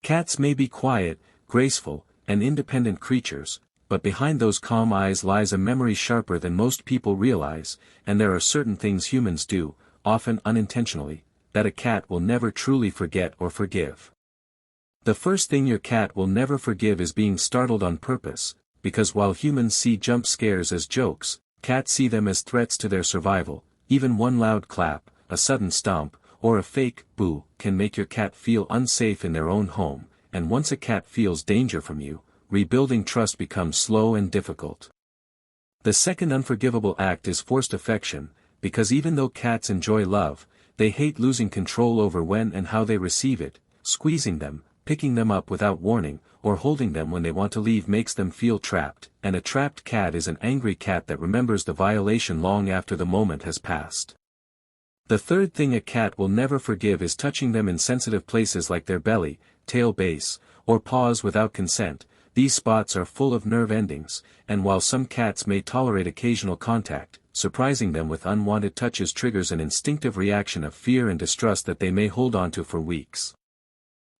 Cats may be quiet, graceful, and independent creatures, but behind those calm eyes lies a memory sharper than most people realize, and there are certain things humans do, often unintentionally, that a cat will never truly forget or forgive. The first thing your cat will never forgive is being startled on purpose, because while humans see jump scares as jokes, cats see them as threats to their survival. Even one loud clap, a sudden stomp, or a fake boo can make your cat feel unsafe in their own home, and once a cat feels danger from you, rebuilding trust becomes slow and difficult. The second unforgivable act is forced affection, because even though cats enjoy love, they hate losing control over when and how they receive it. Squeezing them, picking them up without warning, or holding them when they want to leave makes them feel trapped, and a trapped cat is an angry cat that remembers the violation long after the moment has passed. The third thing a cat will never forgive is touching them in sensitive places like their belly, tail base, or paws without consent. These spots are full of nerve endings, and while some cats may tolerate occasional contact, surprising them with unwanted touches triggers an instinctive reaction of fear and distrust that they may hold on to for weeks.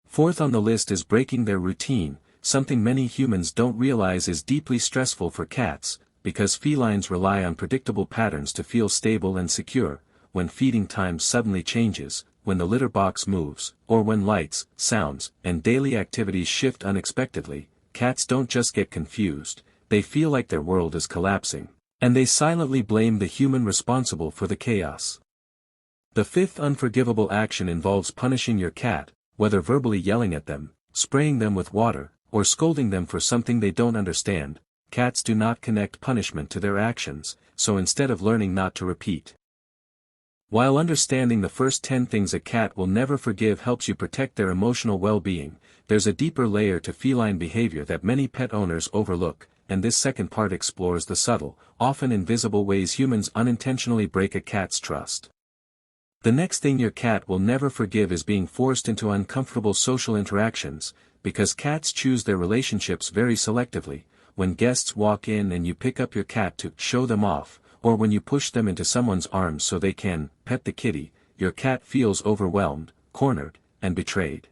Fourth on the list is breaking their routine, something many humans don't realize is deeply stressful for cats, because felines rely on predictable patterns to feel stable and secure. When feeding time suddenly changes, when the litter box moves, or when lights, sounds, and daily activities shift unexpectedly, cats don't just get confused, they feel like their world is collapsing, and they silently blame the human responsible for the chaos. The fifth unforgivable action involves punishing your cat, whether verbally yelling at them, spraying them with water, or scolding them for something they don't understand. Cats do not connect punishment to their actions, so instead of learning not to repeat. While understanding the first 10 things a cat will never forgive helps you protect their emotional well-being, there's a deeper layer to feline behavior that many pet owners overlook, and this second part explores the subtle, often invisible ways humans unintentionally break a cat's trust. The next thing your cat will never forgive is being forced into uncomfortable social interactions, because cats choose their relationships very selectively. When guests walk in and you pick up your cat to show them off, or when you push them into someone's arms so they can pet the kitty, your cat feels overwhelmed, cornered, and betrayed.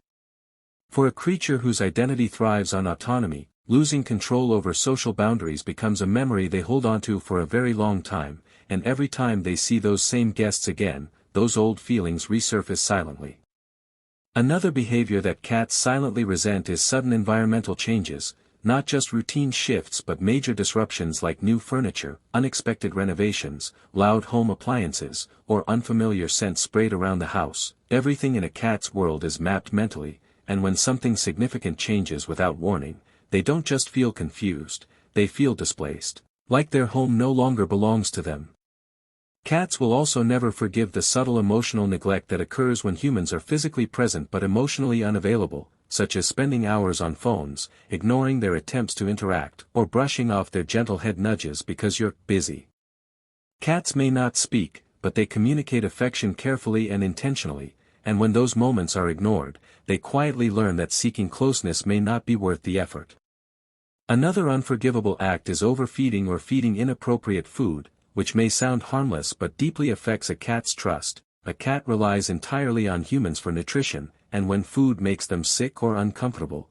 For a creature whose identity thrives on autonomy, losing control over social boundaries becomes a memory they hold onto for a very long time, and every time they see those same guests again, those old feelings resurface silently. Another behavior that cats silently resent is sudden environmental changes, not just routine shifts but major disruptions like new furniture, unexpected renovations, loud home appliances, or unfamiliar scents sprayed around the house. Everything in a cat's world is mapped mentally, and when something significant changes without warning, they don't just feel confused, they feel displaced, like their home no longer belongs to them. Cats will also never forgive the subtle emotional neglect that occurs when humans are physically present but emotionally unavailable, such as spending hours on phones, ignoring their attempts to interact, or brushing off their gentle head nudges because you're busy. Cats may not speak, but they communicate affection carefully and intentionally, and when those moments are ignored, they quietly learn that seeking closeness may not be worth the effort. Another unforgivable act is overfeeding or feeding inappropriate food, which may sound harmless but deeply affects a cat's trust. A cat relies entirely on humans for nutrition, and when food makes them sick or uncomfortable,